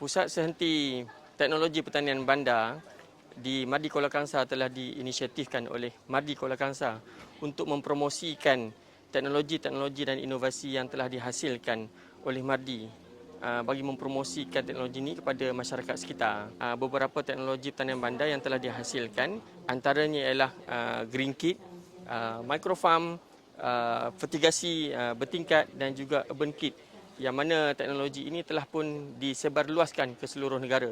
Pusat Sehenti Teknologi Pertanian Bandar di Madi Kuala Kangsar telah diinisiatifkan oleh Madi Kuala Kangsar untuk mempromosikan teknologi-teknologi dan inovasi yang telah dihasilkan oleh Madi bagi mempromosikan teknologi ini kepada masyarakat sekitar. Beberapa teknologi pertanian bandar yang telah dihasilkan antaranya ialah green kit, microfarm, fertigasi bertingkat dan juga urban kit, yang mana teknologi ini telah pun disebarluaskan ke seluruh negara.